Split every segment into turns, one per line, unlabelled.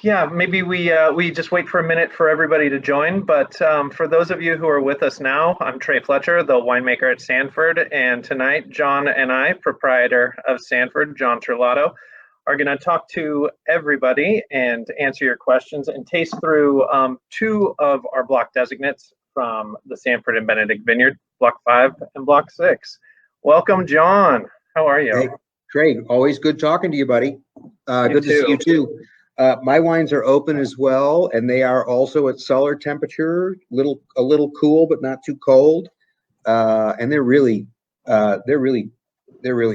Yeah, maybe we just wait for a minute for everybody to join. But for those of you who are with us now, I'm Trey Fletcher, the winemaker at Sanford, and tonight John and I, proprietor of Sanford, John Terlato, are going to talk to everybody and answer your questions and taste through two of our block designates from the Sanford and Benedict Vineyard, Block 5 and Block 6. Welcome, John. How are you?
Hey, Trey, always good talking to you, buddy. Good to see you too. My wines are open as well, and they are also at cellar temperature, a little cool, but not too cold. And they're really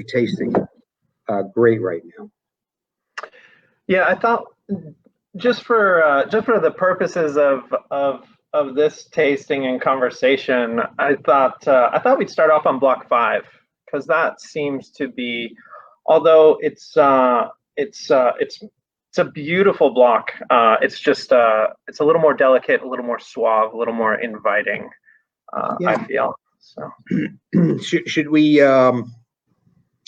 tasting great right now.
Yeah, I thought just for the purposes of this tasting and conversation, I thought we'd start off on Block 5 because that seems to be, although it's a beautiful block. It's just it's a little more delicate, a little more suave, a little more inviting.
Yeah.
I feel so.
Should we?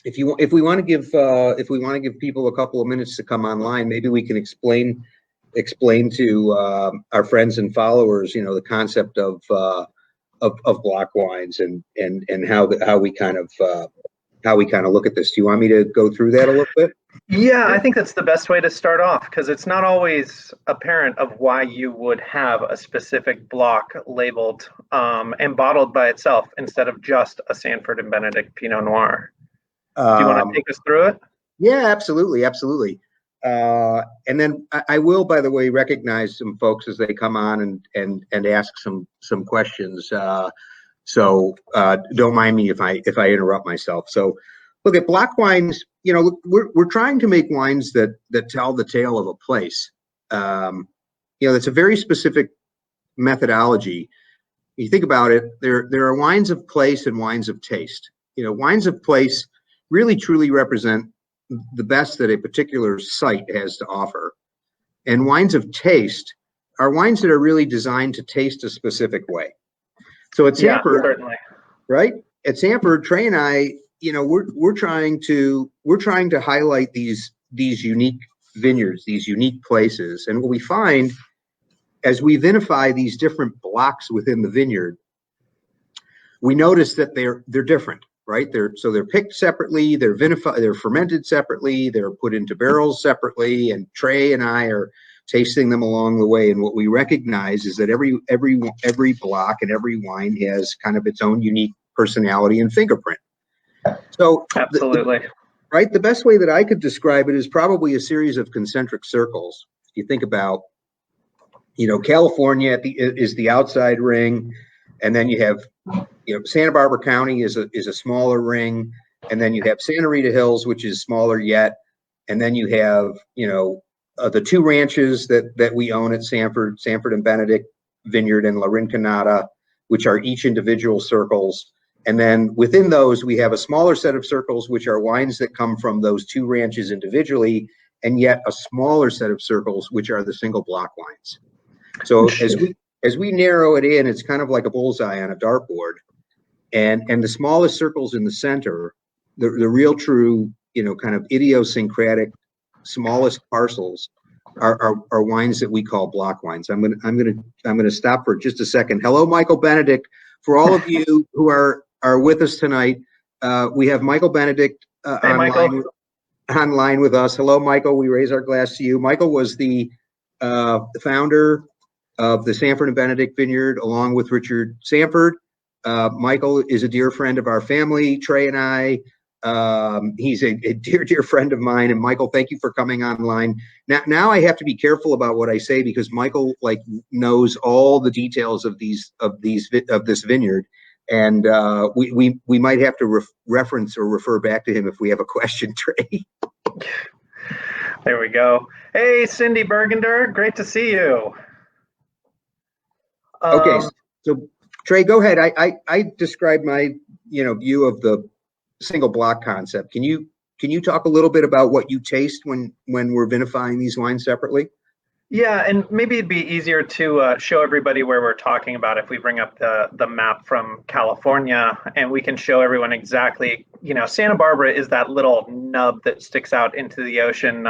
If we want to give people a couple of minutes to come online, maybe we can explain to our friends and followers, the concept of block wines and how we kind of look at this. Do you want me to go through that a little bit?
Yeah, I think that's the best way to start off because it's not always apparent of why you would have a specific block labeled and bottled by itself instead of just a Sanford and Benedict Pinot Noir. Do you want to take us through it?
Yeah, absolutely. And then I will, by the way, recognize some folks as they come on and ask some questions. So don't mind me if I interrupt myself. So look at block wines. We're trying to make wines that tell the tale of a place. It's a very specific methodology. You think about it. There are wines of place and wines of taste. Wines of place really truly represent the best that a particular site has to offer. And wines of taste are wines that are really designed to taste a specific way. So at Sanford,
certainly.
Right? At Sanford, Trey and I, we're trying to highlight these unique vineyards, these unique places. And what we find as we vinify these different blocks within the vineyard, we notice that they're different. Right, they're picked separately, they're vinified, they're fermented separately, they're put into barrels separately, and Trey and I are tasting them along the way. And what we recognize is that every block and every wine has kind of its own unique personality and fingerprint. So
absolutely,
right. The best way that I could describe it is probably a series of concentric circles. You think about, California is the outside ring, and then you have Santa Barbara County is a smaller ring, and then you have Santa Rita Hills, which is smaller yet, and then you have the two ranches that we own at Sanford and Benedict Vineyard and La Rinconada, which are each individual circles, and then within those we have a smaller set of circles which are wines that come from those two ranches individually, and yet a smaller set of circles which are the single block wines. So as we narrow it in, it's kind of like a bullseye on a dartboard. And the smallest circles in the center, the real true, kind of idiosyncratic, smallest parcels are wines that we call block wines. I'm gonna stop for just a second. Hello, Michael Benedict. For all of you who are with us tonight, we have Michael Benedict online with us. Hello, Michael. We raise our glass to you. Michael was the founder of the Sanford and Benedict Vineyard, along with Richard Sanford. Michael is a dear friend of our family, Trey and I. He's a dear friend of mine. And Michael, thank you for coming online. Now I have to be careful about what I say because Michael knows all the details of this vineyard, and we might have to reference or refer back to him if we have a question, Trey.
There we go. Hey, Cindy Bergender, great to see you.
Okay, so Trey, go ahead. I described my view of the single block concept. Can you talk a little bit about what you taste when we're vinifying these wines separately?
Yeah, and maybe it'd be easier to show everybody where we're talking about if we bring up the map from California, and we can show everyone exactly. Santa Barbara is that little nub that sticks out into the ocean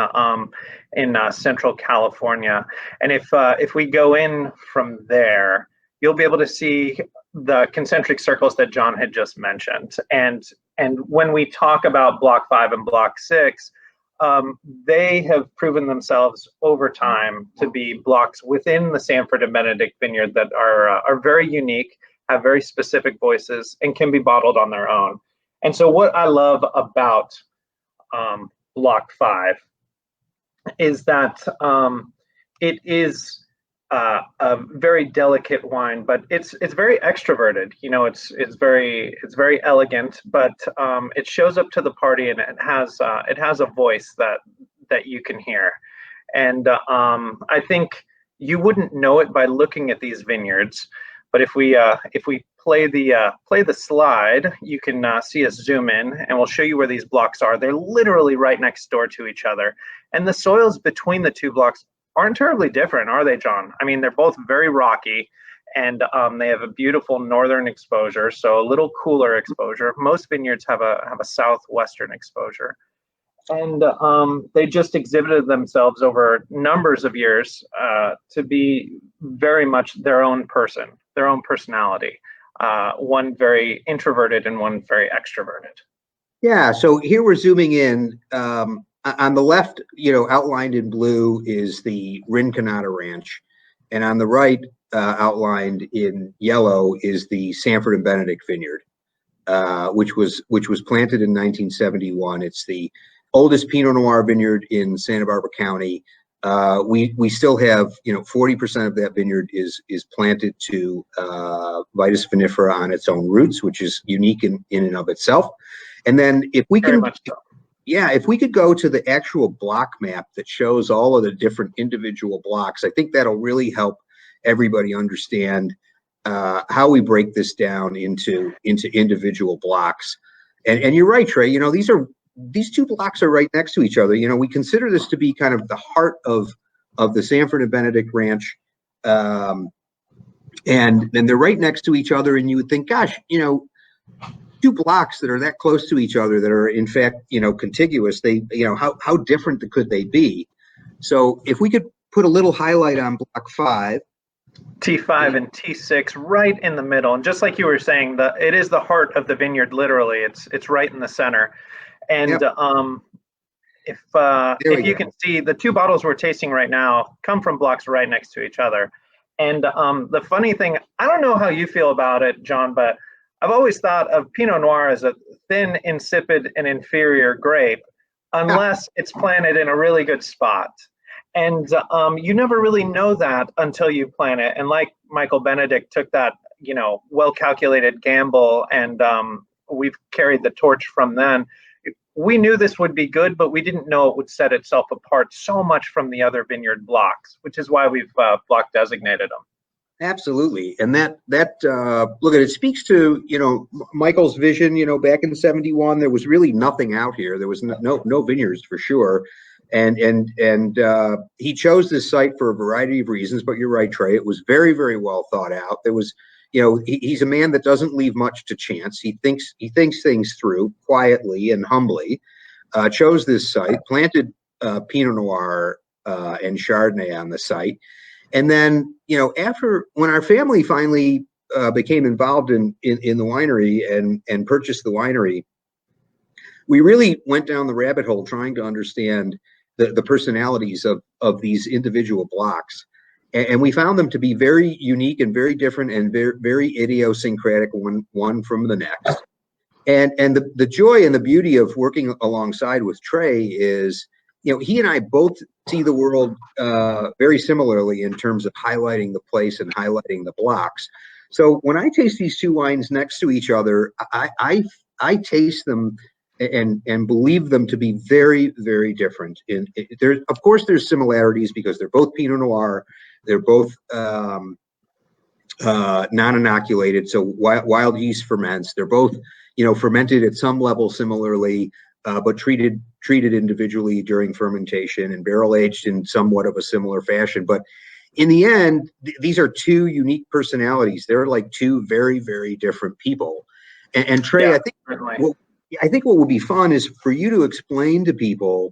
in central California. And if we go in from there, you'll be able to see the concentric circles that John had just mentioned. And when we talk about Block 5 and Block 6, they have proven themselves over time to be blocks within the Sanford and Benedict Vineyard that are very unique, have very specific voices, and can be bottled on their own. And so, what I love about Block 5 is that it is a very delicate wine, but it's very extroverted. It's very elegant, but it shows up to the party, and it has a voice that you can hear. And I think you wouldn't know it by looking at these vineyards, but if we play the slide, you can see us zoom in, and we'll show you where these blocks are. They're literally right next door to each other, and the soils between the two blocks aren't terribly different, are they, John? I mean, they're both very rocky, and they have a beautiful northern exposure, so a little cooler exposure. Most vineyards have a southwestern exposure, and they just exhibited themselves over numbers of years to be very much their own person, their own personality. One very introverted and one very extroverted.
Yeah, so here we're zooming in. On the left, outlined in blue is the Rinconada Ranch, and on the right, outlined in yellow, is the Sanford and Benedict Vineyard, which was planted in 1971. It's the oldest Pinot Noir vineyard in Santa Barbara County. We still have 40% of that vineyard is planted to Vitis vinifera on its own roots, which is unique in and of itself. And then if we can. Yeah, if we could go to the actual block map that shows all of the different individual blocks, I think that'll really help everybody understand how we break this down into individual blocks. And you're right, Trey. These two blocks are right next to each other. We consider this to be kind of the heart of the Sanford and Benedict Ranch, and they're right next to each other. And you would think, gosh, two blocks that are that close to each other that are in fact contiguous, they how different could they be? So if we could put a little highlight on Block 5,
T5 and T6 right in the middle, and just like you were saying, it is the heart of the vineyard. Literally, it's right in the center. And yep. If you can see, the two bottles we're tasting right now come from blocks right next to each other. And the funny thing, I don't know how you feel about it, John, but I've always thought of Pinot Noir as a thin, insipid, and inferior grape, unless it's planted in a really good spot. And you never really know that until you plant it. And like Michael Benedict took that, well-calculated gamble, and we've carried the torch from then. We knew this would be good, but we didn't know it would set itself apart so much from the other vineyard blocks, which is why we've block designated them.
Absolutely. And that look at it speaks to, Michael's vision. Back in 71, there was really nothing out here. There was no vineyards for sure. And he chose this site for a variety of reasons, but you're right, Trey, it was very, very well thought out. There was, he's a man that doesn't leave much to chance. He thinks things through quietly and humbly, chose this site, planted Pinot Noir and Chardonnay on the site. And then, when our family finally became involved in the winery and purchased the winery, we really went down the rabbit hole trying to understand the personalities of these individual blocks. And we found them to be very unique and very different and very, very idiosyncratic one from the next. And the joy and the beauty of working alongside with Trey is, he and I both see the world very similarly in terms of highlighting the place and highlighting the blocks. So when I taste these two wines next to each other, I taste them and believe them to be very, very different. Of course, there's similarities because they're both Pinot Noir, they're both non-inoculated, so wild yeast ferments. They're both, fermented at some level similarly. but treated individually during fermentation and barrel aged in somewhat of a similar fashion. But in the end, these are two unique personalities. They're like two very, very different people. And Trey,
Yeah,
I think what would be fun is for you to explain to people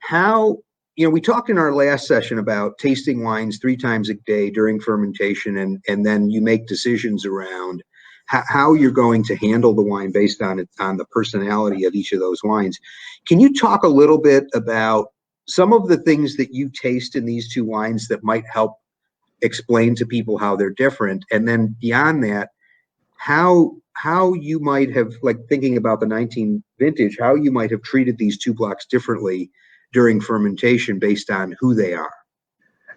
how, we talked in our last session about tasting wines 3 times a day during fermentation, and then you make decisions around how you're going to handle the wine based on the personality of each of those wines. Can you talk a little bit about some of the things that you taste in these 2 wines that might help explain to people how they're different? And then beyond that, how you might have, like thinking about the 19 vintage, how you might have treated these 2 blocks differently during fermentation based on who they are.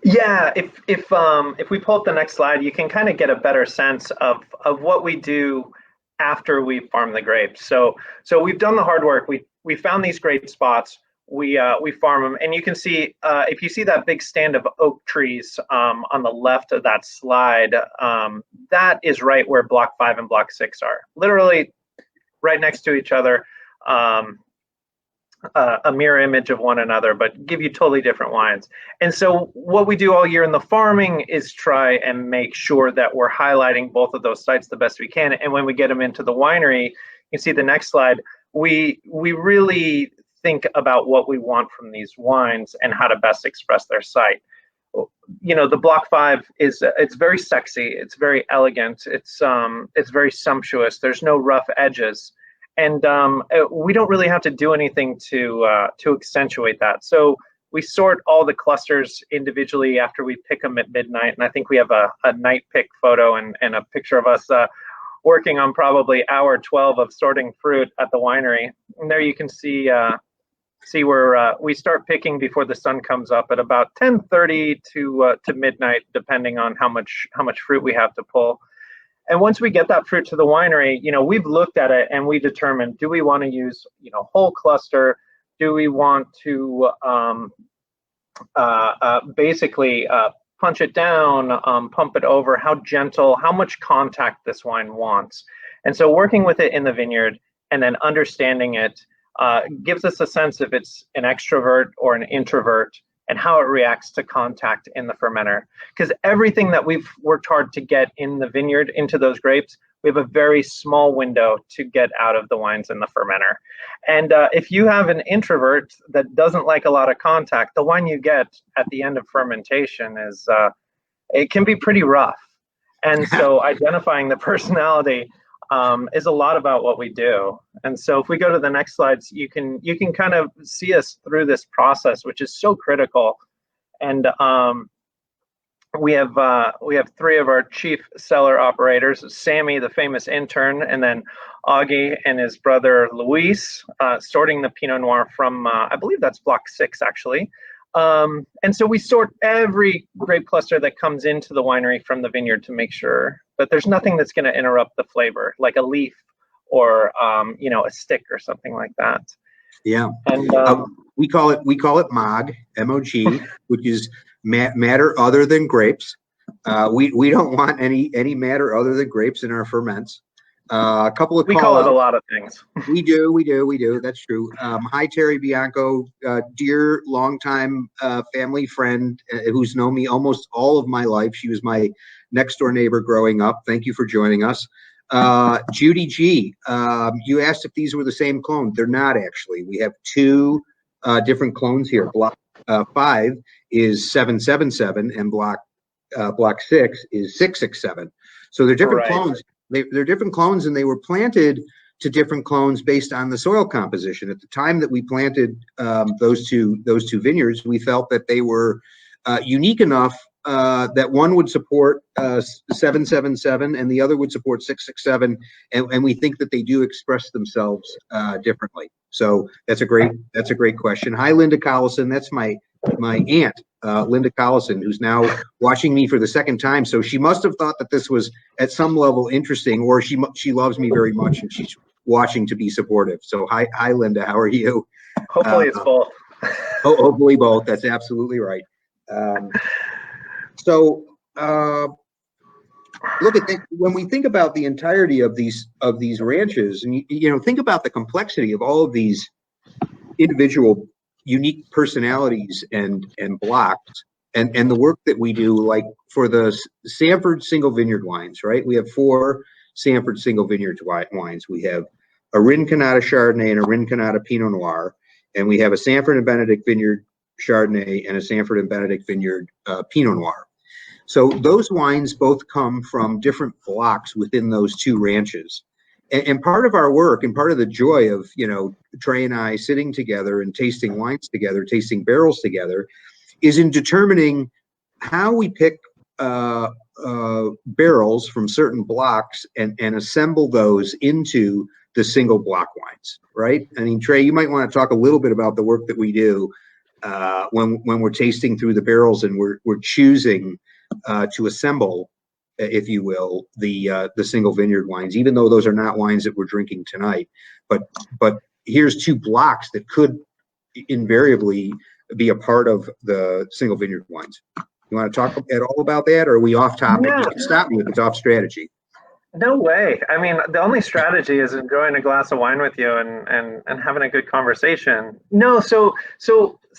Yeah, if we pull up the next slide, you can kind of get a better sense of what we do after we farm the grapes. So we've done the hard work. We found these great spots. We farm them, and you can see if you see that big stand of oak trees on the left of that slide, that is right where Block 5 and Block 6 are, literally right next to each other. A mirror image of one another, but give you totally different wines. And so what we do all year in the farming is try and make sure that we're highlighting both of those sites the best we can. And when we get them into the winery, you see the next slide, we really think about what we want from these wines and how to best express their site. The Block 5 it's very sexy, it's very elegant, it's very sumptuous. There's no rough edges. And we don't really have to do anything to accentuate that. So we sort all the clusters individually after we pick them at midnight. And I think we have a night pick photo and a picture of us working on probably hour 12 of sorting fruit at the winery. And there you can see where we start picking before the sun comes up at about 10:30 to midnight, depending on how much fruit we have to pull. And once we get that fruit to the winery, we've looked at it and we determined, do we want to use, whole cluster? Do we want to basically punch it down, pump it over? How gentle, how much contact this wine wants? And so working with it in the vineyard and then understanding it gives us a sense if it's an extrovert or an introvert, and how it reacts to contact in the fermenter. Because everything that we've worked hard to get in the vineyard into those grapes, we have a very small window to get out of the wines in the fermenter. And if you have an introvert that doesn't like a lot of contact, the wine you get at the end of fermentation it can be pretty rough. And so identifying the personality is a lot about what we do. And so if we go to the next slides, you can kind of see us through this process, which is so critical. And we have 3 of our chief cellar operators: Sammy, the famous intern, and then Augie and his brother Luis, sorting the Pinot Noir from I believe that's Block 6 actually. And so we sort every grape cluster that comes into the winery from the vineyard to make sure that there's nothing that's going to interrupt the flavor, like a leaf or a stick or something like that.
Yeah, and we call it MOG, M-O-G, which is matter other than grapes. We don't want any matter other than grapes in our ferments. A couple of
we call it a lot of things.
We do. That's true. Hi, Terry Bianco, dear longtime family friend who's known me almost all of my life. She was my next door neighbor growing up. Thank you for joining us. Judy G, you asked if these were the same clone. They're not actually. We have 2 different clones here. Block 5 is 777 and block 6 is 667. So they're different clones. They're different clones, and they were planted to different clones based on the soil composition. At the time that we planted those two vineyards, we felt that they were unique enough that one would support 777 and the other would support 667, and we think that they do express themselves differently. So that's a great question. Hi, Linda Collison. That's my aunt, Linda Collison, who's now watching me for the second time. So she must have thought that this was at some level interesting, or she loves me very much and she's watching to be supportive. So hi, Linda. How are you?
Hopefully it's both.
Hopefully both. That's absolutely right. So look at that, when we think about the entirety of these ranches, and think about the complexity of all of these individual unique personalities and blocks, and the work that we do, like for the Sanford single vineyard wines, right? We have 4 Sanford single vineyard wines. We have a Rinconada Chardonnay and a Rinconada Pinot Noir, and we have a Sanford and Benedict Vineyard Chardonnay and a Sanford and Benedict Vineyard Pinot Noir. So those wines both come from different blocks within those 2 ranches. And part of our work and part of the joy of, Trey and I sitting together and tasting wines together, tasting barrels together, is in determining how we pick barrels from certain blocks and assemble those into the single block wines, right? I mean, Trey, you might want to talk a little bit about the work that we do when we're tasting through the barrels and we're choosing to assemble, if you will, the single vineyard wines, even though those are not wines that we're drinking tonight. But here's 2 blocks that could invariably be a part of the single vineyard wines. You want to talk at all about that, or are we off topic?
Yeah.
You can stop me if it's off strategy.
No way. I mean, the only strategy is enjoying a glass of wine with you and having a good conversation. No, so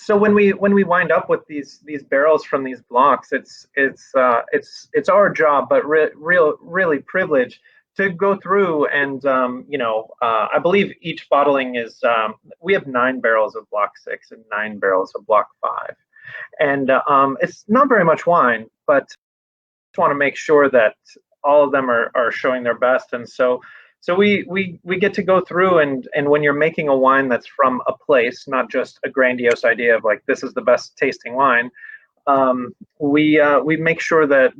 when we wind up with these barrels from these blocks, it's our job, but really privileged to go through and I believe each bottling is we have 9 barrels of block 6 and 9 barrels of block 5, and it's not very much wine, but just want to make sure that all of them are showing their best. And so we get to go through and when you're making a wine that's from a place, not just a grandiose idea of like, this is the best tasting wine, we make sure that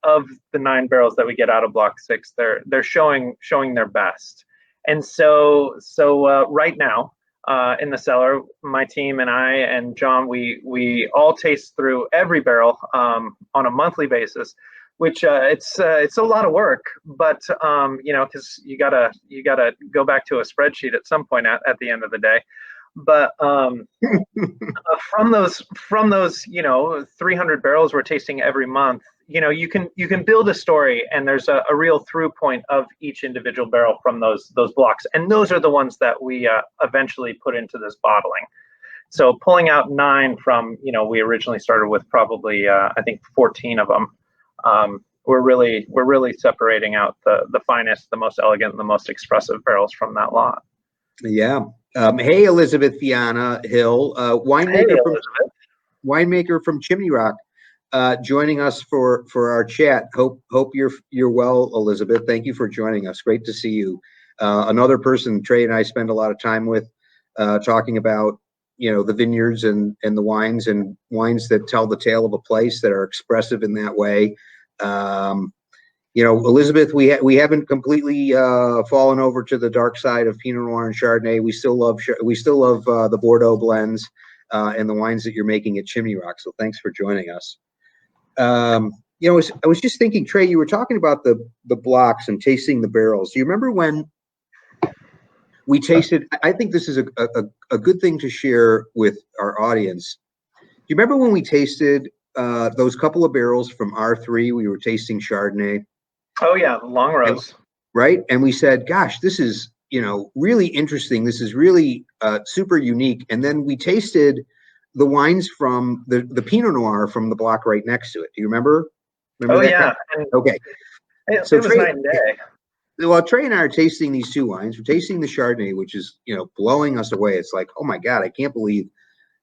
of the 9 barrels that we get out of block 6, they're showing their best. And so right now in the cellar, my team and I and John, we all taste through every barrel on a monthly basis, which it's a lot of work, but because you gotta go back to a spreadsheet at some point at the end of the day. But from those 300 barrels we're tasting every month, you can build a story, and there's a real through point of each individual barrel from those blocks, and those are the ones that we eventually put into this bottling. So pulling out 9 from we originally started with probably I think 14 of them. We're really separating out the finest, the most elegant, and the most expressive barrels from that lot.
Yeah. Hey, Elizabeth Fiona Hill, winemaker from Chimney Rock, joining us for our chat. Hope you're well, Elizabeth. Thank you for joining us. Great to see you. Another person Trey and I spend a lot of time with, talking about the vineyards and the wines that tell the tale of a place, that are expressive in that way. Elizabeth, we haven't completely fallen over to the dark side of Pinot Noir and Chardonnay. We still love the Bordeaux blends and the wines that you're making at Chimney Rock. So thanks for joining us. I was just thinking, Trey, you were talking about the blocks and tasting the barrels. Do you remember when we tasted? I think this is a good thing to share with our audience. Do you remember when we tasted those couple of barrels from R3? We were tasting Chardonnay.
Oh yeah, long rows.
Right, and we said, "Gosh, this is really interesting. This is really super unique." And then we tasted the wines from the Pinot Noir from the block right next to it. Do you remember?
Oh yeah.
Okay.
So it was night and day.
Well, Trey and I are tasting these 2 wines. We're tasting the Chardonnay, which is blowing us away. It's like, oh my God, I can't believe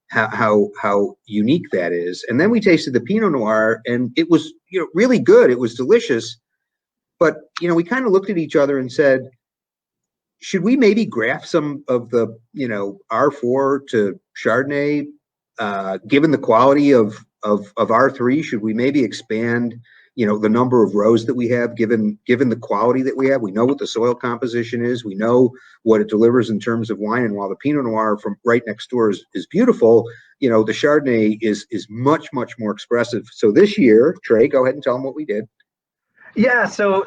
how unique that is. And then we tasted the Pinot Noir, and it was really good. It was delicious. But we kind of looked at each other and said, should we maybe graft some of the R4 to Chardonnay, given the quality of R3? Should we maybe expand the number of rows that we have, given the quality that we have? We know what the soil composition is. We know what it delivers in terms of wine. And while the Pinot Noir from right next door is beautiful, the Chardonnay is much, much more expressive. So this year, Trey, go ahead and tell them what we did.
Yeah, so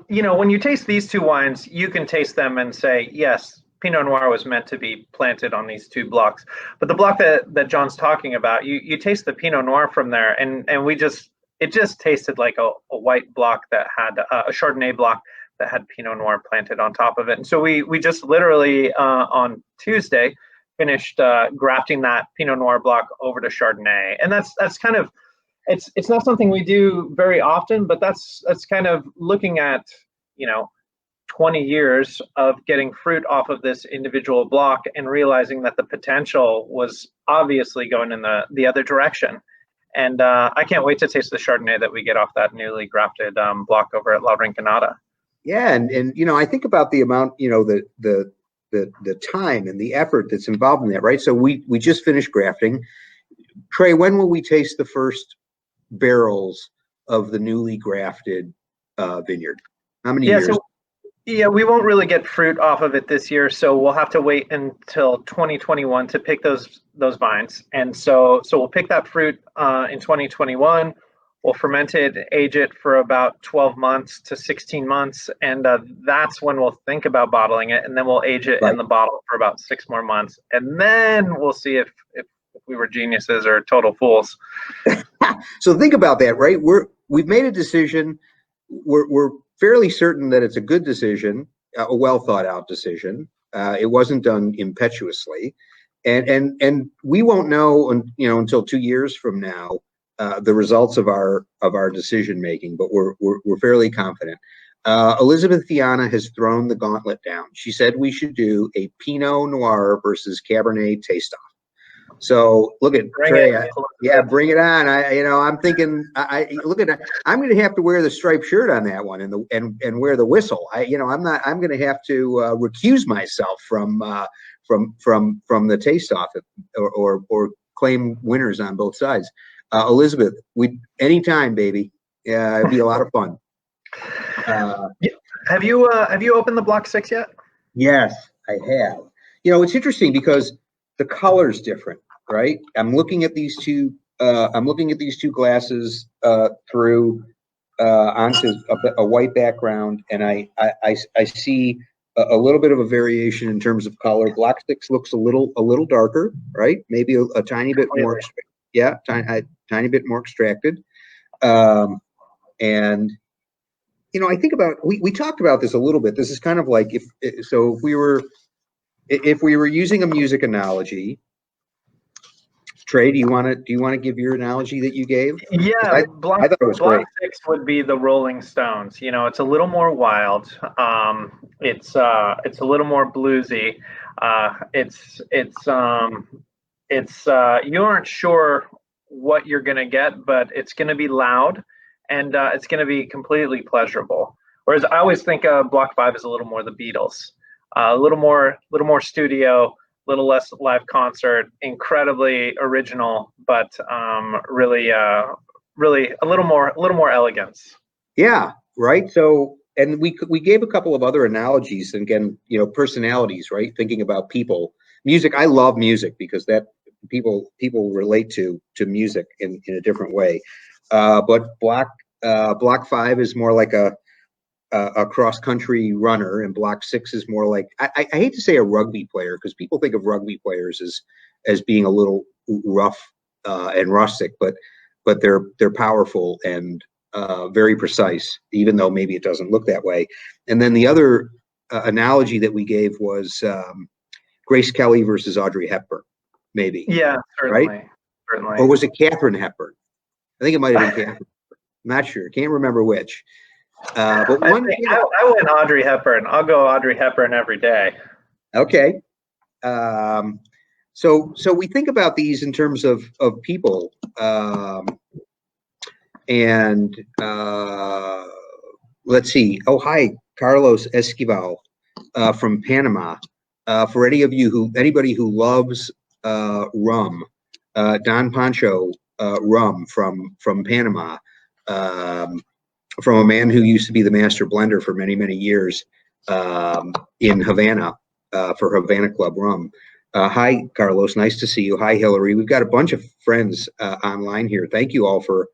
when you taste these 2 wines, you can taste them and say, yes, Pinot Noir was meant to be planted on these 2 blocks. But the block that John's talking about, you taste the Pinot Noir from there, and we just, it just tasted like a white block that had a Chardonnay block that had Pinot Noir planted on top of it. And so we just literally on Tuesday finished grafting that Pinot Noir block over to Chardonnay, and that's kind of it's not something we do very often, but that's kind of looking at 20 years of getting fruit off of this individual block and realizing that the potential was obviously going in the other direction. And I can't wait to taste the Chardonnay that we get off that newly grafted block over at La Rinconada.
Yeah, and I think about the amount, the time and the effort that's involved in that, right? So we just finished grafting. Trey, when will we taste the first barrels of the newly grafted vineyard? How many years?
Yeah, we won't really get fruit off of it this year, so we'll have to wait until 2021 to pick those vines. And so we'll pick that fruit in 2021. We'll ferment it, age it for about 12 months to 16 months, and that's when we'll think about bottling it. And then we'll age it in the bottle for about 6 more months, and then we'll see if we were geniuses or total fools.
So think about that, right? We've made a decision. We're fairly certain that it's a good decision, a well thought out decision. It wasn't done impetuously, and we won't know, until 2 years from now, the results of our decision making. But we're fairly confident. Elizabeth Fiana has thrown the gauntlet down. She said we should do a Pinot Noir versus Cabernet taste off. So look at Trey. Bring it on. I'm thinking. Look at that. I'm going to have to wear the striped shirt on that one, and wear the whistle. I'm going to have to recuse myself from the taste off, or claim winners on both sides. Elizabeth, anytime, baby. Yeah, it'd be a lot of fun.
Have you opened the Block 6 yet?
Yes, I have. It's interesting because the color's different, right? I'm looking at these two glasses through onto a white background, and I see a little bit of a variation in terms of color. Block 6 looks a little darker, right? Maybe a tiny bit more. Yeah, tiny bit more extracted. And I think about, we talked about this a little bit. This is kind of like if we were using a music analogy. Trey, do you want to give your analogy that you gave?
Yeah,
I thought it was
Block
great.
6 would be the Rolling Stones. It's a little more wild. It's a little more bluesy. You aren't sure what you're gonna get, but it's gonna be loud, and it's gonna be completely pleasurable. Whereas I always think Block 5 is a little more the Beatles, a little more studio, a little less live concert, incredibly original, but really a little more elegance.
Yeah, right. So, and we gave a couple of other analogies, and again, personalities, right? Thinking about people, music. I love music because that people relate to music in a different way. But Block 5 is more like a cross country runner, and Block 6 is more like, I hate to say a rugby player, because people think of rugby players as being a little rough and rustic, but they're powerful and very precise, even though maybe it doesn't look that way. And then the other analogy that we gave was Grace Kelly versus Audrey Hepburn, maybe.
Yeah, certainly.
Right?
Certainly.
Or was it Katharine Hepburn? I think it might have been Katharine. I'm not sure. Can't remember which. But
I went Audrey Hepburn. I'll go Audrey Hepburn every day.
Okay. So we think about these in terms of people, and let's see. Oh, hi, Carlos Esquivel from Panama. For anybody who loves rum, Don Pancho rum from Panama. From a man who used to be the master blender for many, many years in Havana for Havana Club Rum. Hi, Carlos. Nice to see you. Hi, Hillary. We've got a bunch of friends online here. Thank you all for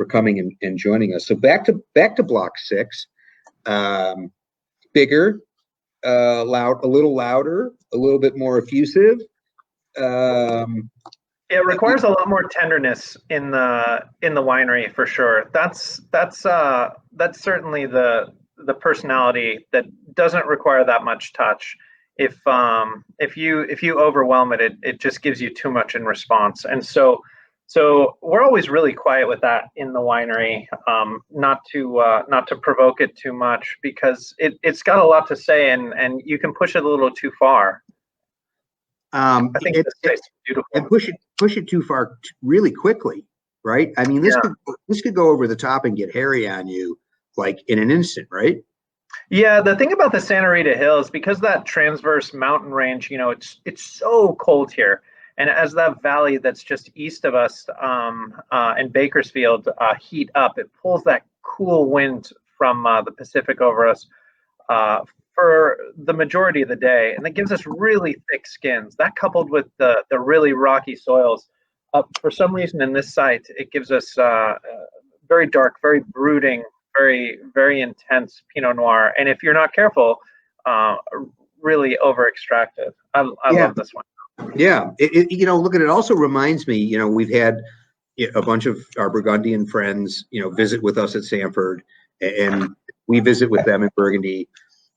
coming and joining us. So back to Block 6. Bigger, a little louder, a little bit more effusive.
It requires a lot more tenderness in the winery for sure. That's certainly the personality that doesn't require that much touch. If you overwhelm it, it just gives you too much in response. And so we're always really quiet with that in the winery, not to provoke it too much because it's got a lot to say and you can push it a little too far. I think this is beautiful.
And push it too far really quickly, right? I mean, this could go over the top and get hairy on you like in an instant, right?
Yeah, the thing about the Santa Rita Hills, because that transverse mountain range, it's so cold here, and as that valley that's just east of us in Bakersfield heat up, it pulls that cool wind from the Pacific over us. For the majority of the day, and it gives us really thick skins. That coupled with the really rocky soils, for some reason in this site, it gives us very dark, very brooding, very, very intense Pinot Noir. And if you're not careful, really over extracted. I love this one.
Yeah, look at it. Also reminds me, we've had a bunch of our Burgundian friends, visit with us at Sanford, and we visit with them in Burgundy.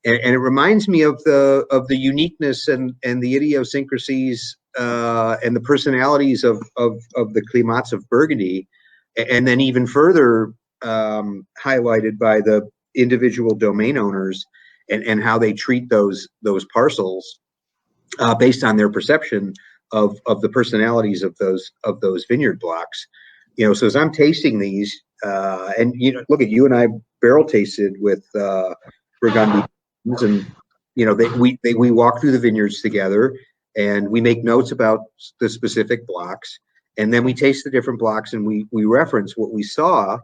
And it reminds me of the uniqueness and the idiosyncrasies and the personalities of the climats of Burgundy, and then even further highlighted by the individual domain owners and how they treat those parcels based on their perception of the personalities of those vineyard blocks. So as I'm tasting these, and look at you and I barrel tasted with Burgundy. And we walk through the vineyards together, and we make notes about the specific blocks, and then we taste the different blocks, and we reference what we saw,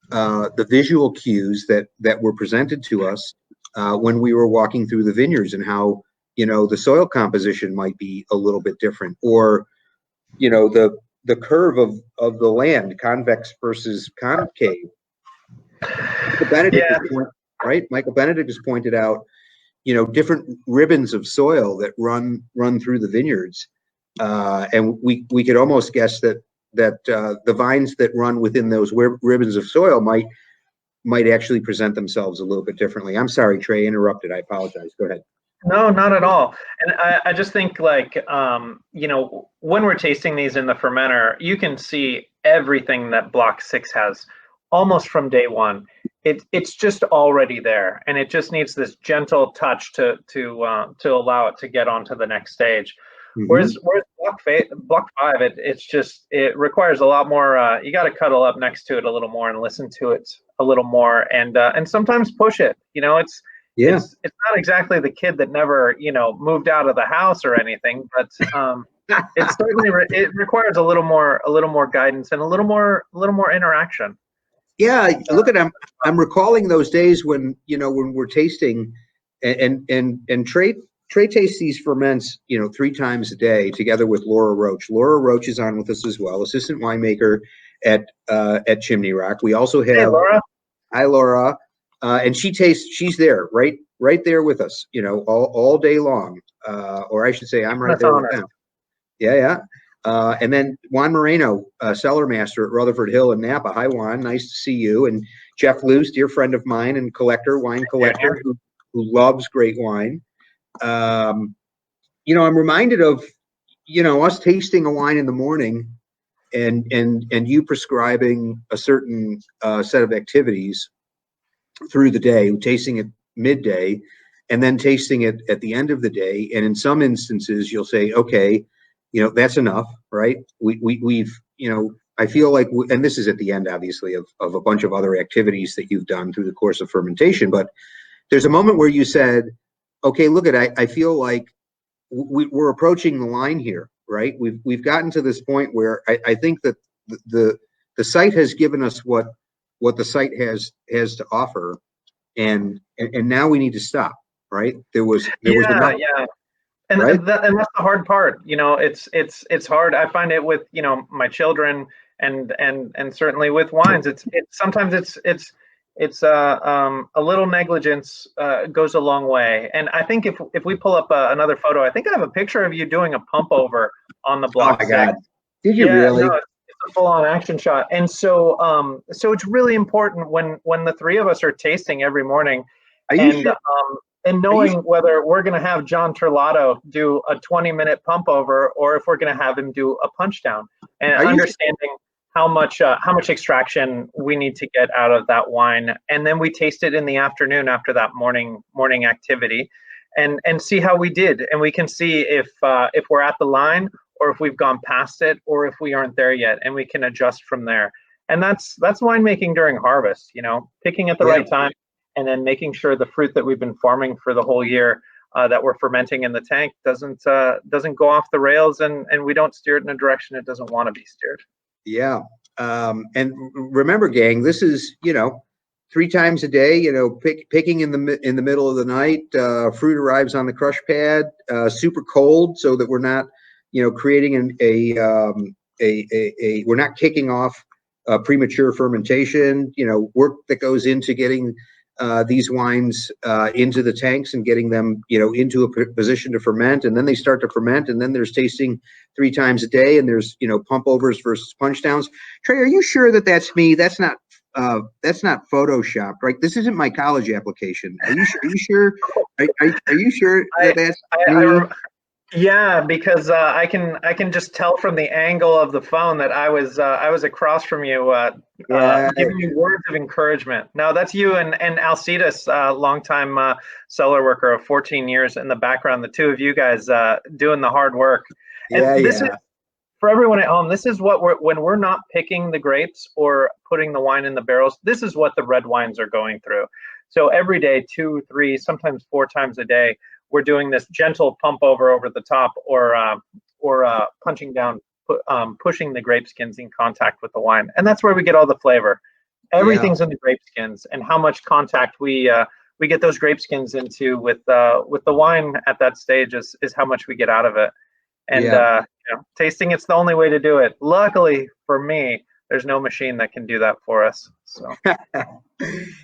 the visual cues that were presented to us when we were walking through the vineyards, and how the soil composition might be a little bit different, or the curve of the land, convex versus concave. Michael Benedict has pointed out, different ribbons of soil that run through the vineyards, and we could almost guess that the vines that run within those ribbons of soil might actually present themselves a little bit differently. I'm sorry, Trey, interrupted. I apologize. Go ahead.
No, not at all. And I just think when we're tasting these in the fermenter, you can see everything that Block 6 has almost from day one. It's just already there, and it just needs this gentle touch to allow it to get onto the next stage. Mm-hmm. Whereas Block 5, it requires a lot more. You got to cuddle up next to it a little more and listen to it a little more, and sometimes push it. It's not exactly the kid that never moved out of the house or anything, but it certainly it requires a little more guidance and a little more interaction.
Yeah, look at I'm recalling those days when we're tasting, and Trey tastes these ferments 3 times a day together with Laura Roach. Laura Roach is on with us as well, assistant winemaker at Chimney Rock. We also have
Laura.
Hi, Laura, and she's there right there with us, all day long, or I should say I'm right there with them. Yeah. And then Juan Moreno, cellar master at Rutherford Hill in Napa. Hi, Juan. Nice to see you. And Jeff Luce, dear friend of mine and wine collector, who loves great wine. I'm reminded of, us tasting a wine in the morning and you prescribing a certain set of activities through the day, tasting it midday, and then tasting it at the end of the day. And in some instances, you'll say, okay, that's enough, right? We've I feel like, and this is at the end, obviously, of a bunch of other activities that you've done through the course of fermentation, but there's a moment where you said, okay, look I feel like we're approaching the line here, right? We've gotten to this point where I think that the site has given us what the site has to offer, and now we need to stop, right? There was enough.
Yeah. And, right? That's the hard part. It's hard. I find it with my children and certainly with wines. It's sometimes it's a little negligence goes a long way. And I think if we pull up another photo, I think I have a picture of you doing a pump over on the Block 6.
Did you
Yeah,
really?
no, it's a full-on action shot. And so so it's really important when the three of us are tasting every morning
Are you
and
sure? Are you
knowing whether we're going to have John Terlato do a 20-minute pump over or if we're going to have him do a punch down, and
are you
understanding how much extraction we need to get out of that wine, and then we taste it in the afternoon after that morning activity, and see how we did, and we can see if we're at the line or if we've gone past it or if we aren't there yet, and we can adjust from there. And that's winemaking during harvest, picking at the
yeah.
right time and then making sure the fruit that we've been farming for the whole year that we're fermenting in the tank doesn't go off the rails, and we don't steer it in a direction it doesn't want to be steered.
Yeah. And remember, gang, this is, 3 times a day, picking in the middle of the night, fruit arrives on the crush pad, super cold, so that we're not, creating we're not kicking off premature fermentation, work that goes into getting these wines into the tanks and getting them, into a position to ferment, and then they start to ferment, and then there's tasting 3 times a day, and there's, pump overs versus punch downs. Trey, are you sure that that's me? That's not photoshopped, right? This isn't my college application. Are you sure? Are you sure? Are you sure that that's me?
Yeah, because I can just tell from the angle of the phone that I was across from you,
Yeah,
giving you words of encouragement. No, that's you and Alcides, longtime cellar worker of 14 years in the background. The two of you guys doing the hard work. And this is
yeah.
for everyone at home. This is what when we're not picking the grapes or putting the wine in the barrels. This is what the red wines are going through. So every day, 2, 3, sometimes 4 times a day, we're doing this gentle pump over the top, or punching down, pushing the grape skins in contact with the wine, and that's where we get all the flavor.
Yeah,
Everything's in the grape skins, and how much contact we get those grape skins into with the wine at that stage is how much we get out of it. And
yeah.
tasting, it's the only way to do it. Luckily for me, there's no machine that can do that for us. So.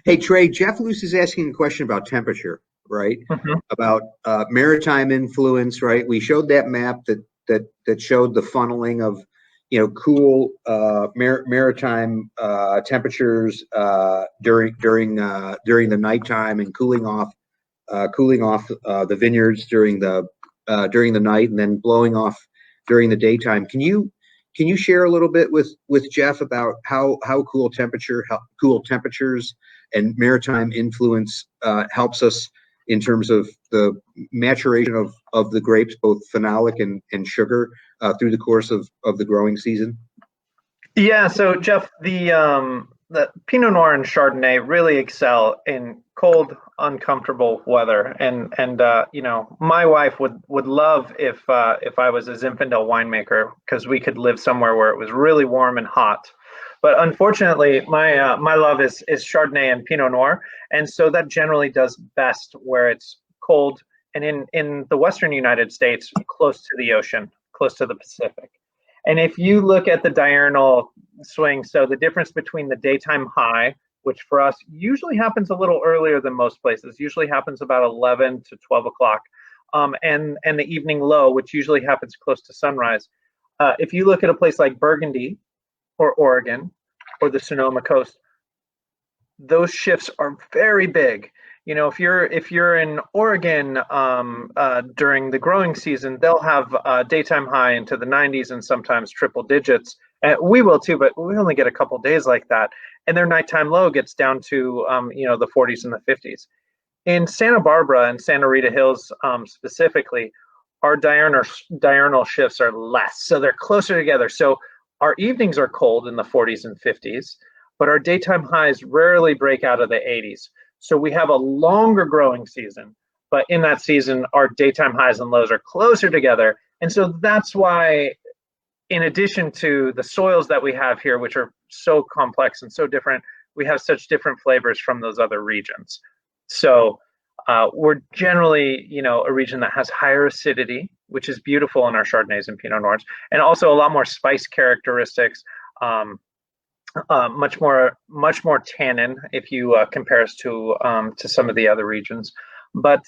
Hey, Trey, Jeff Luce is asking a question about temperature, right?
Mhm.
About maritime influence, right? We showed that map that showed the funneling of, cool maritime temperatures during the nighttime, and cooling off the vineyards during the night, and then blowing off during the daytime. Can you share a little bit with Jeff about how cool temperatures and maritime influence helps us in terms of the maturation of the grapes, both phenolic and sugar, through the course of the growing season?
Yeah, so Jeff, the Pinot Noir and Chardonnay really excel in cold, uncomfortable weather, and my wife would love if I was a Zinfandel winemaker, because we could live somewhere where it was really warm and hot. But unfortunately, my love is Chardonnay and Pinot Noir, and so that generally does best where it's cold, and in the Western United States, close to the ocean, close to the Pacific. And if you look at the diurnal swing, so the difference between the daytime high, which for us usually happens a little earlier than most places, usually happens about 11 to 12 o'clock, and the evening low, which usually happens close to sunrise. If you look at a place like Burgundy or Oregon or the Sonoma Coast, those shifts are very big. If you're in Oregon during the growing season, they'll have daytime high into the 90s and sometimes triple digits. We will too, but we only get a couple days like that, and their nighttime low gets down to the 40s and the 50s. In Santa Barbara and Santa Rita Hills specifically, our diurnal shifts are less, so they're closer together. So our evenings are cold in the 40s and 50s, but our daytime highs rarely break out of the 80s. So we have a longer growing season, but in that season, our daytime highs and lows are closer together. And so that's why, in addition to the soils that we have here, which are so complex and so different, we have such different flavors from those other regions. So we're generally, a region that has higher acidity, which is beautiful in our Chardonnays and Pinot Noirs, and also a lot more spice characteristics. Much more tannin if you compare us to some of the other regions. But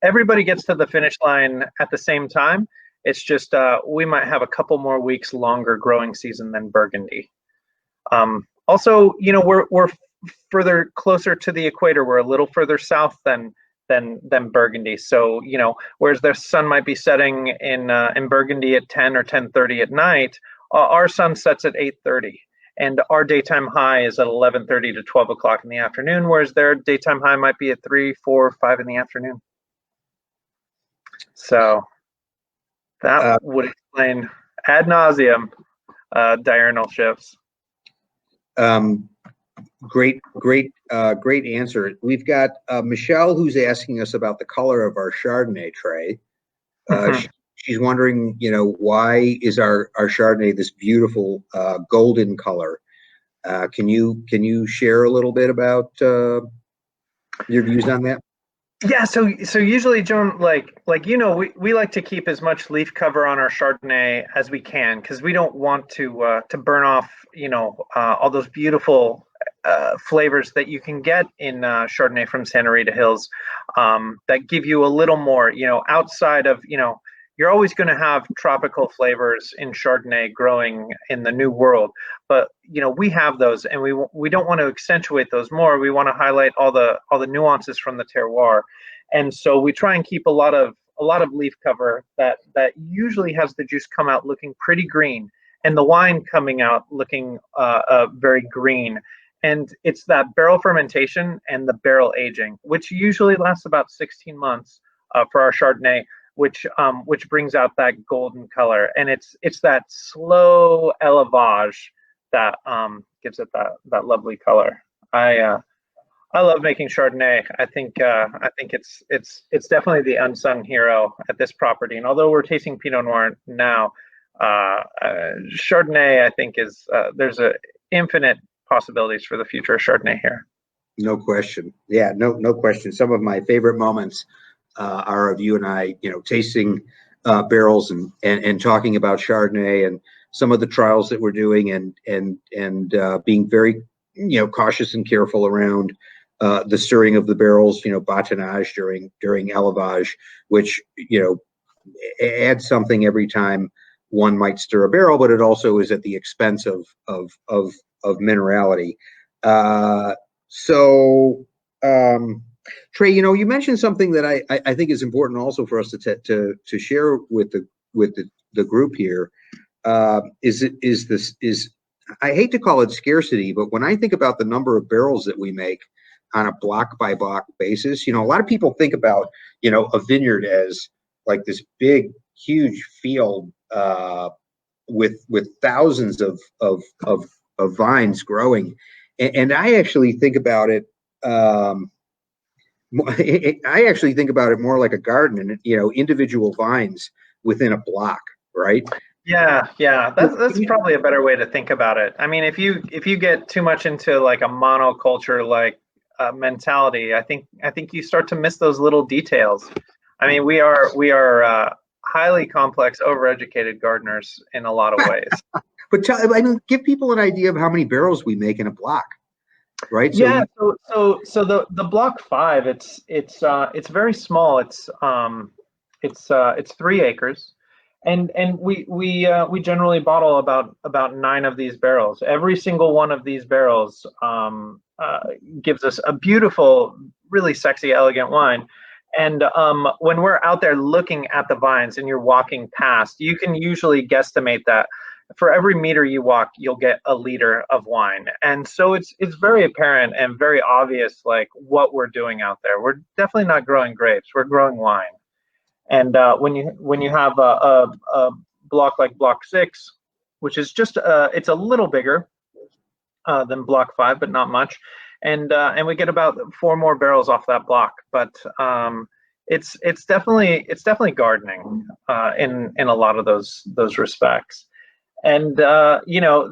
everybody gets to the finish line at the same time, It's just we might have a couple more weeks longer growing season than Burgundy. Also, you know, we're further closer to the equator. We're a little further south than Burgundy. So, you know, whereas the sun might be setting in Burgundy at 10 or 10:30 at night, our sun sets at 8:30. And our daytime high is at 11:30 to 12 o'clock in the afternoon, whereas their daytime high might be at 3, 4, 5 in the afternoon. So that would explain ad nauseum diurnal shifts.
Great answer. We've got Michelle, who's asking us about the color of our Chardonnay, Trey. She's wondering, you know, why is our Chardonnay this beautiful golden color? Can you share a little bit about your views on that?
Yeah, so usually, Joan, like you know, we like to keep as much leaf cover on our Chardonnay as we can, because we don't want to burn off, you know, all those beautiful flavors that you can get in Chardonnay from Santa Rita Hills, that give you a little more, you know, outside of, you know, you're always going to have tropical flavors in Chardonnay growing in the New World, but you know, we have those, and we don't want to accentuate those more. We want to highlight all the nuances from the terroir, and so we try and keep a lot of leaf cover that usually has the juice come out looking pretty green, and the wine coming out looking very green. And it's that barrel fermentation and the barrel aging, which usually lasts about 16 months for our Chardonnay, which brings out that golden color. And it's that slow élevage that gives it that lovely color. I love making Chardonnay. I think it's definitely the unsung hero at this property. And although we're tasting Pinot Noir now, Chardonnay, I think, is there's a infinite possibilities for the future of Chardonnay here.
No question. Yeah, no question. Some of my favorite moments are of you and I, you know, tasting barrels and talking about Chardonnay and some of the trials that we're doing, and being very, you know, cautious and careful around the stirring of the barrels, you know, batonnage during élevage, which, you know, adds something every time one might stir a barrel, but it also is at the expense of minerality. Trey, you know, you mentioned something that I think is important also for us to share with the group here. Is I hate to call it scarcity, but when I think about the number of barrels that we make on a block by block basis, you know, a lot of people think about, you know, a vineyard as like this big, huge field with thousands of vines growing, and I actually think about it. I actually think about it more like a garden, and, you know, individual vines within a block, right?
Yeah, that's probably a better way to think about it. I mean, if you get too much into like a monoculture like mentality, I think you start to miss those little details. I mean, we are highly complex, overeducated gardeners in a lot of ways.
But I mean, give people an idea of how many barrels we make in a block, right?
So the block 5, it's very small. It's 3 acres, and we generally bottle about 9 of these barrels. Every single one of these barrels gives us a beautiful, really sexy, elegant wine. And when we're out there looking at the vines and you're walking past, you can usually guesstimate that for every meter you walk, you'll get a liter of wine. And so it's very apparent and very obvious, like, what we're doing out there. We're definitely not growing grapes. We're growing wine. And when you have a block like block 6, which is just it's a little bigger than block 5, but not much. And we get about 4 more barrels off that block. But it's definitely gardening in a lot of those respects. And you know,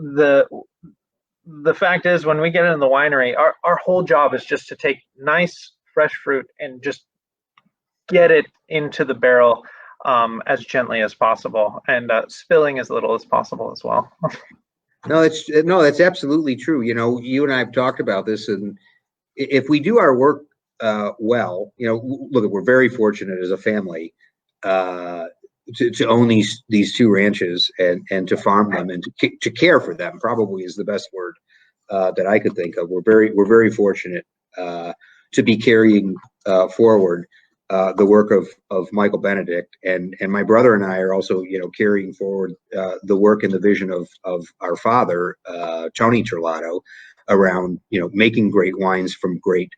the fact is, when we get into the winery, our whole job is just to take nice fresh fruit and just get it into the barrel as gently as possible, and spilling as little as possible as well.
No, that's absolutely true. You know, you and I have talked about this, and if we do our work well, you know, look, we're very fortunate as a family to own these two ranches and to farm them and to care for them, probably is the best word that I could think of. We're very fortunate to be carrying forward the work of Michael Benedict, and my brother and I are also, carrying forward the work and the vision of our father, Tony Terlato, around, making great wines from great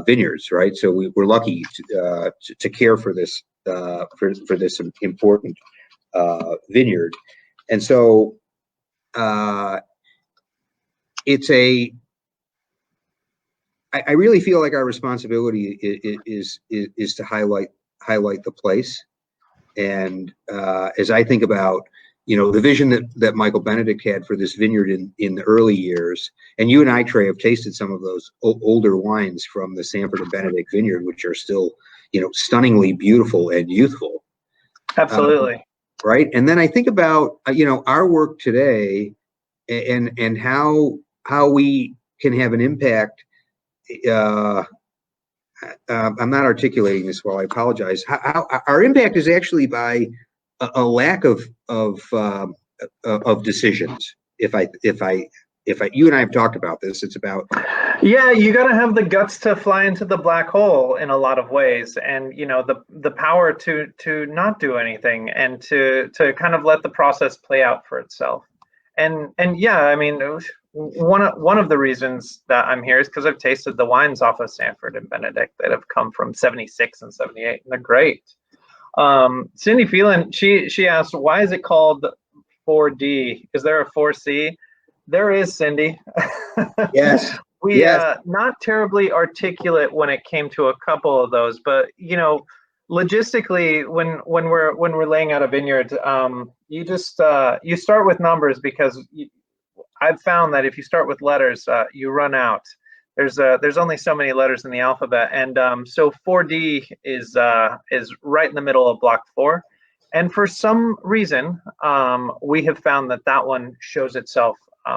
vineyards, right? So we're lucky to care for this for this important vineyard, and so it's I really feel like our responsibility is to highlight the place, and as I think about the vision that Michael Benedict had for this vineyard in the early years, and you and I, Trey, have tasted some of those older wines from the Sanford and Benedict vineyard, which are still stunningly beautiful and youthful.
Absolutely.
Right, and then I think about our work today, and how we can have an impact. I'm not articulating this well. I apologize. How our impact is actually by a lack of decisions. If you and I have talked about this, it's about.
Yeah, you got to have the guts to fly into the black hole in a lot of ways, and the power to not do anything and to kind of let the process play out for itself. And yeah, I mean, one of the reasons that I'm here is because I've tasted the wines off of Sanford and Benedict that have come from 76 and 78, and they're great. Cindy Phelan, she asked, why is it called 4D? Is there a 4C? There is, Cindy.
Yes.
Yes. Not terribly articulate when it came to a couple of those, but logistically, when we're laying out a vineyard, you just you start with numbers, because I've found that if you start with letters, you run out. There's only so many letters in the alphabet, and so 4D is right in the middle of block 4, and for some reason, we have found that one shows itself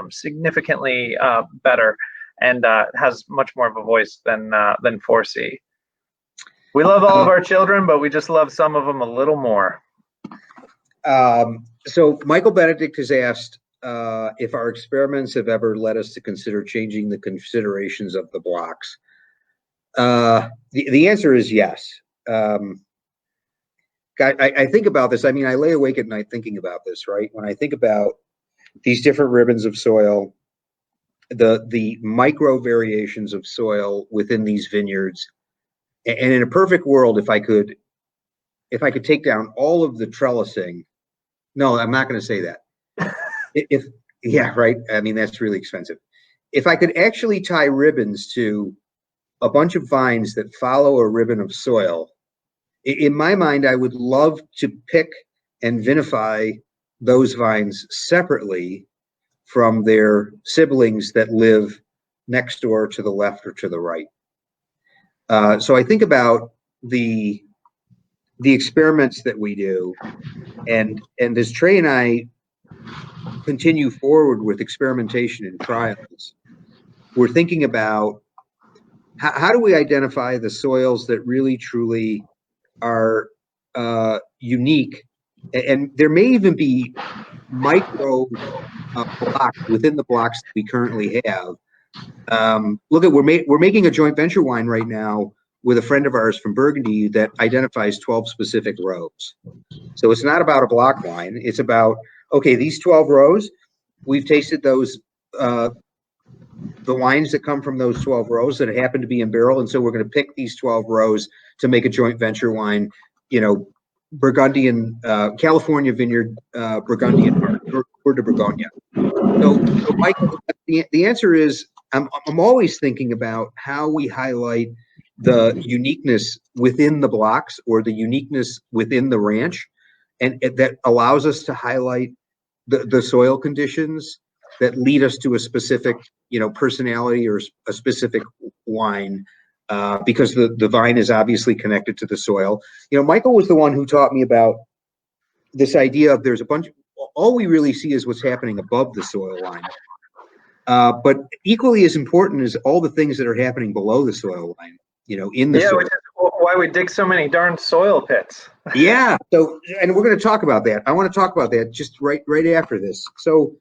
significantly better, and has much more of a voice than 4C. We love all of our children, but we just love some of them a little more.
So Michael Benedict has asked if our experiments have ever led us to consider changing the considerations of the blocks. The answer is yes. I think about this. I mean, I lay awake at night thinking about this, right? When I think about these different ribbons of soil, the micro variations of soil within these vineyards, and in a perfect world, if I could take down all of the trellising. No, I'm not going to say that. Yeah, right. I mean, that's really expensive. If I could actually tie ribbons to a bunch of vines that follow a ribbon of soil, in my mind, I would love to pick and vinify those vines separately from their siblings that live next door to the left or to the right. So I think about the experiments that we do, and as Trey and I continue forward with experimentation and trials, we're thinking about how do we identify the soils that really truly are unique, and there may even be micro blocks within the blocks that we currently have. Look, we're making a joint venture wine right now with a friend of ours from Burgundy that identifies 12 specific rows. So it's not about a block wine. It's about, okay, these 12 rows, we've tasted those, the wines that come from those 12 rows that happen to be in barrel. And so we're going to pick these 12 rows to make a joint venture wine, Burgundian, California vineyard, Burgundian, or de Bourgogne. So Michael, the answer is, I'm always thinking about how we highlight the uniqueness within the blocks or the uniqueness within the ranch, and that allows us to highlight the soil conditions that lead us to a specific, personality or a specific wine, because the vine is obviously connected to the soil. Michael was the one who taught me about this idea of there's a bunch. All we really see is what's happening above the soil line. But equally as important is all the things that are happening below the soil line, in the soil.
why we dig so many darn soil pits.
Yeah. So, and we're going to talk about that. I want to talk about that just right after this. So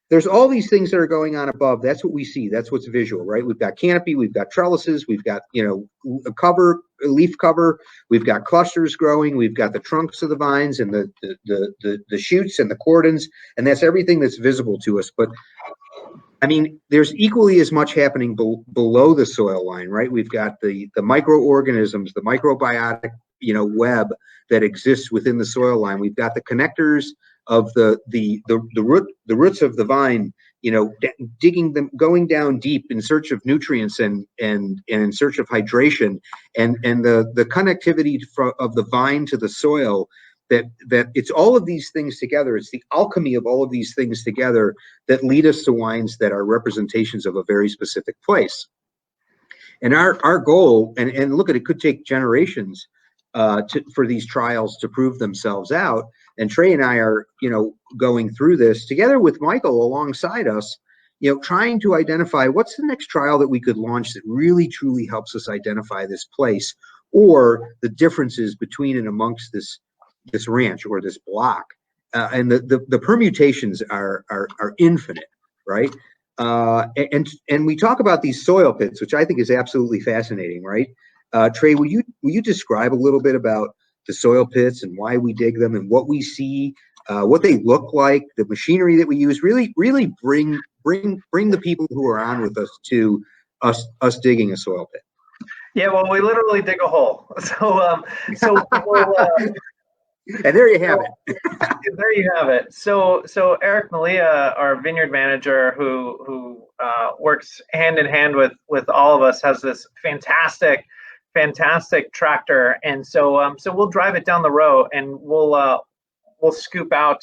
there's all these things that are going on above. That's what we see. That's what's visual, right? We've got canopy, we've got trellises, we've got, a leaf cover, we've got clusters growing, we've got the trunks of the vines and the shoots and the cordons, and that's everything that's visible to us. But I mean, there's equally as much happening below the soil line, right? We've got the microorganisms, the microbiotic, web that exists within the soil line. We've got the connectors of the roots of the vine, digging them, going down deep in search of nutrients and in search of hydration, and the connectivity of the vine to the soil. That it's all of these things together. It's the alchemy of all of these things together that lead us to wines that are representations of a very specific place. And our goal, and look at it, could take generations for these trials to prove themselves out. And Trey and I are, going through this together with Michael alongside us, trying to identify what's the next trial that we could launch that really truly helps us identify this place or the differences between and amongst this ranch or this block, and the permutations are infinite, right? And we talk about these soil pits, which I think is absolutely fascinating, right? Trey, will you describe a little bit about the soil pits and why we dig them and what we see, what they look like, the machinery that we use? Really bring the people who are on with us to us digging a soil pit.
Yeah, well, we literally dig a hole.
And there you have it.
There you have it. So Eric Malia, our vineyard manager, who works hand in hand with all of us, has this fantastic tractor, and so we'll drive it down the row, and we'll scoop out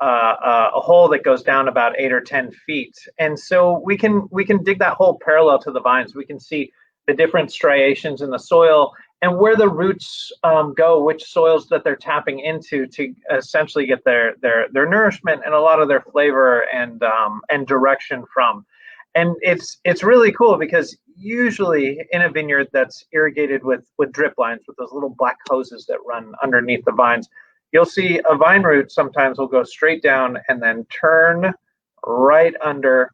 a hole that goes down about 8 or 10 feet, and so we can dig that hole parallel to the vines. We can see the different striations in the soil and where the roots go, which soils that they're tapping into to essentially get their nourishment and a lot of their flavor and direction from. And it's really cool because usually in a vineyard that's irrigated with drip lines, with those little black hoses that run underneath the vines, you'll see a vine root sometimes will go straight down and then turn right under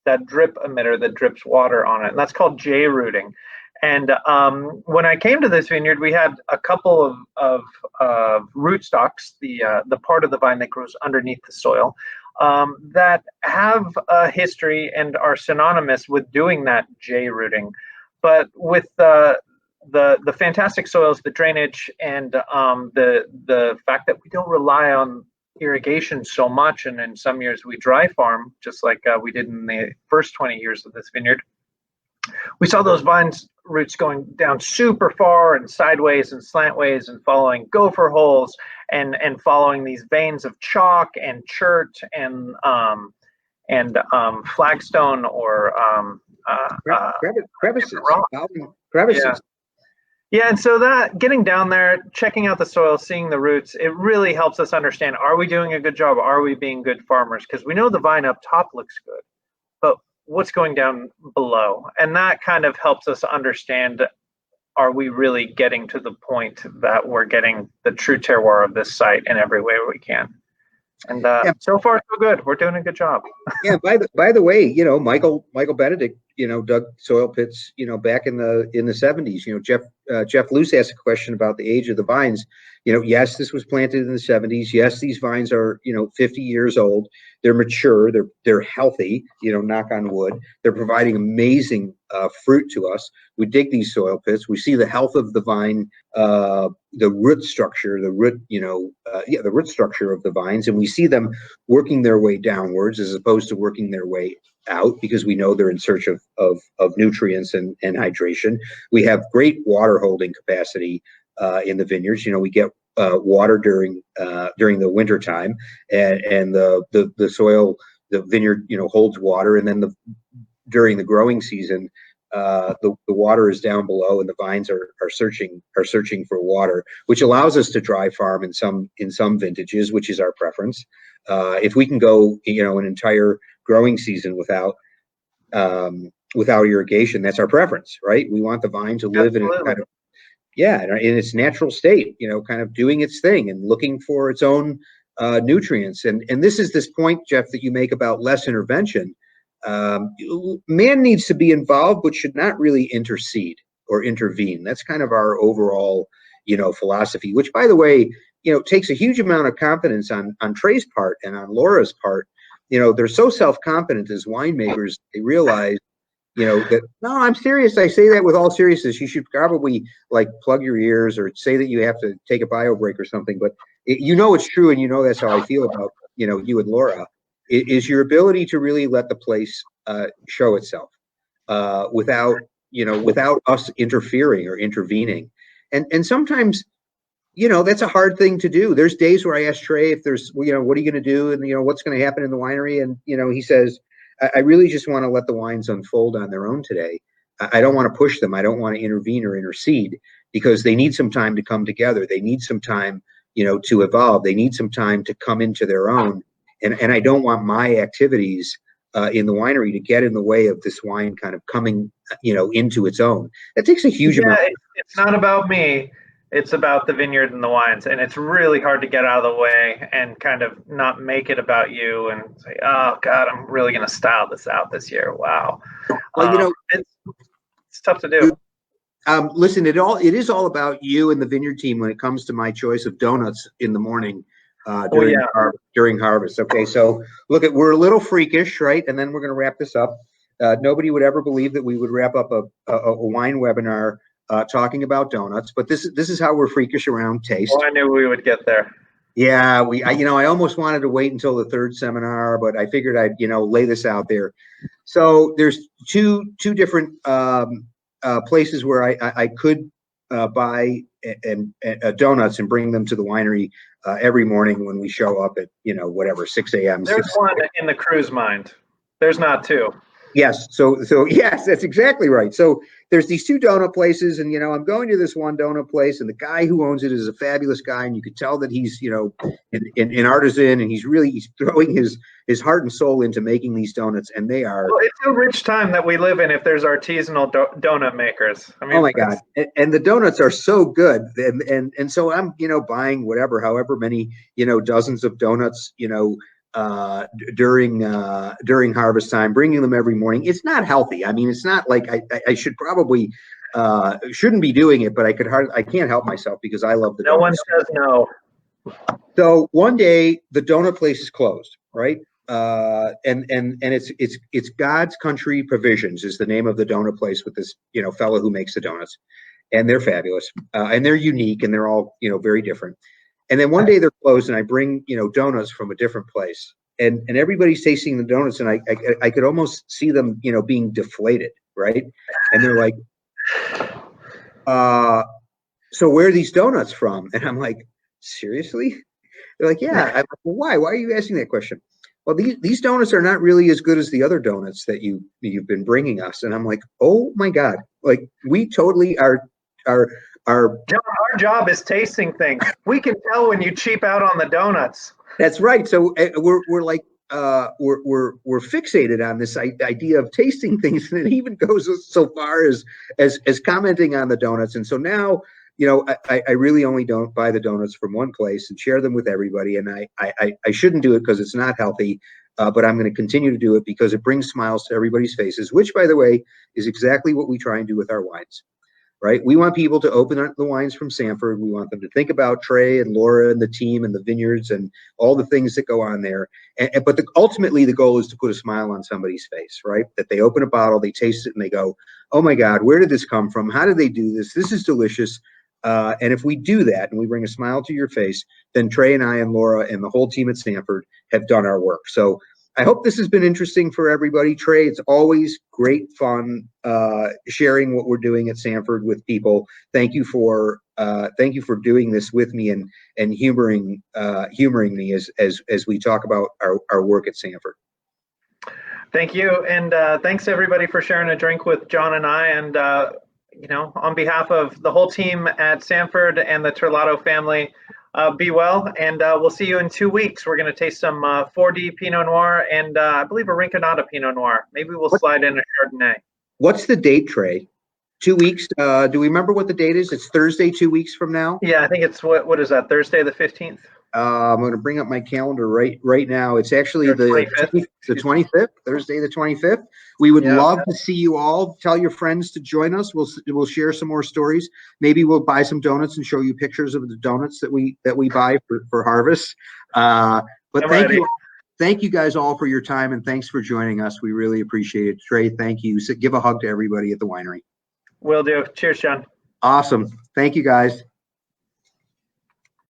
that drip emitter that drips water on it. And that's called J rooting. And when I came to this vineyard, we had a couple of rootstocks, the part of the vine that grows underneath the soil, that have a history and are synonymous with doing that J rooting. But with the fantastic soils, the drainage, and the fact that we don't rely on irrigation so much, and in some years we dry farm, just like we did in the first 20 years of this vineyard, we saw those vines roots going down super far and sideways and slantways and following gopher holes and following these veins of chalk and chert and flagstone or
crevices.
Crevices. Yeah, and so that getting down there, checking out the soil, seeing the roots, it really helps us understand, are we doing a good job? Are we being good farmers? Because we know the vine up top looks good, but what's going down below? And that kind of helps us understand, are we really getting to the point that we're getting the true terroir of this site in every way we can? And so far so good. We're doing a good job.
Yeah. By the way, Michael Benedict, dug soil pits, back in the 70s. Jeff Luce asked a question about the age of the vines. Yes, this was planted in the 70s. Yes, these vines are 50 years old. They're mature. They're healthy. Knock on wood. They're providing amazing fruit to us. We dig these soil pits. We see the health of the vine, the root structure, the root structure of the vines, and we see them working their way downwards as opposed to working their way out, because we know they're in search of nutrients and hydration. We have great water holding capacity in the vineyards. We get water during the winter time, and the soil, the vineyard holds water, and then during the growing season, the water is down below, and the vines are searching for water, which allows us to dry farm in some vintages, which is our preference. If we can go an entire growing season without irrigation, that's our preference, right? We want the vine to live in a kind of yeah, in its natural state, kind of doing its thing and looking for its own nutrients. And this is this point, Jeff, that you make about less intervention. Man needs to be involved, but should not really intercede or intervene. That's kind of our overall, philosophy, which, by the way, takes a huge amount of confidence on Trey's part and on Laura's part. They're so self-confident as winemakers, they realize, that, no, I'm serious. I say that with all seriousness. You should probably like plug your ears or say that you have to take a bio break or something. But it's true, and that's how I feel about you and Laura. Is your ability to really let the place show itself without us interfering or intervening, and sometimes that's a hard thing to do. There's days where I ask Trey if there's what are you going to do, and what's going to happen in the winery, and he says, I really just want to let the wines unfold on their own today. I don't want to push them. I don't want to intervene or intercede, because they need some time to come together. They need some time, to evolve. They need some time to come into their own. And I don't want my activities in the winery to get in the way of this wine kind of coming, into its own. That takes a huge amount.
It's not about me. It's about the vineyard and the wines, and it's really hard to get out of the way and kind of not make it about you and say, "Oh God, I'm really going to style this out this year." Wow,
well,
it's tough to do.
Listen, it is all about you and the vineyard team when it comes to my choice of donuts in the morning during harvest. Okay, so look, we're a little freakish, right? And then we're going to wrap this up. Nobody would ever believe that we would wrap up a wine webinar talking about donuts, but this is how we're freakish around taste.
Well, I knew we would get there.
Yeah, I almost wanted to wait until the third seminar, but I figured I'd lay this out there. So there's two different places where I could buy donuts and bring them to the winery every morning when we show up at 6 a.m.
There's one in the crew's mind. There's not two.
Yes. So yes, that's exactly right. So there's these two donut places, and I'm going to this one donut place, and the guy who owns it is a fabulous guy, and you could tell that he's an artisan, and he's throwing his heart and soul into making these donuts, and they are.
Well, it's a rich time that we live in if there's artisanal donut makers. I mean,
oh my God, and the donuts are so good, and so I'm buying however many dozens of donuts during harvest time, bringing them every morning. It's not healthy. I mean, it's not like I should probably shouldn't be doing it, but I can't help myself because I love the donuts.
No one says no.
So one day the donut place is closed, right? And it's God's Country Provisions is the name of the donut place with this fellow who makes the donuts, and they're fabulous, and they're unique, and they're all very different. And then one day they're closed, and I bring donuts from a different place, and everybody's tasting the donuts, and I could almost see them being deflated, right? And they're like, so where are these donuts from? And I'm like, seriously? They're like, yeah. I'm like, well, why are you asking that question? Well, these donuts are not really as good as the other donuts that you've been bringing us. And I'm like, oh my God, like we totally are. John,
our job is tasting things. We can tell when you cheap out on the donuts.
That's right. So we're like we're fixated on this idea of tasting things, and it even goes so far as commenting on the donuts. And so now I really only don't buy the donuts from one place and share them with everybody. And I shouldn't do it because it's not healthy. But I'm going to continue to do it because it brings smiles to everybody's faces, which, by the way, is exactly what we try and do with our wines. Right? We want people to open up the wines from Sanford. We want them to think about Trey and Laura and the team and the vineyards and all the things that go on there. But ultimately, the goal is to put a smile on somebody's face, right? That they open a bottle, they taste it, and they go, oh my God, where did this come from? How did they do this? This is delicious. And if we do that and we bring a smile to your face, then Trey and I and Laura and the whole team at Sanford have done our work. So I hope this has been interesting for everybody. Trey, it's always great fun sharing what we're doing at Sanford with people. Thank you for doing this with me and humoring me as we talk about our work at Sanford.
Thank you, and thanks everybody for sharing a drink with John and I. And on behalf of the whole team at Sanford and the Terlato family, be well, and we'll see you in 2 weeks. We're going to taste some 4D Pinot Noir and I believe a Rinconada Pinot Noir. Maybe we'll slide in a Chardonnay.
What's the date, Trey? 2 weeks. Do we remember what the date is? It's Thursday, 2 weeks from now.
Yeah, I think it's what is that? Thursday the 15th?
I'm going to bring up my calendar right now. It's actually
Or
the
25th.
the 25th, Thursday the 25th. We would
Yeah.
love to see you all. Tell your friends to join us. We'll share some more stories. Maybe we'll buy some donuts and show you pictures of the donuts that we buy for harvest. But thank you guys all for your time, and thanks for joining us. We really appreciate it. Trey, thank you. So give a hug to everybody at the winery.
Will do. Cheers, John.
Awesome. Thank you guys.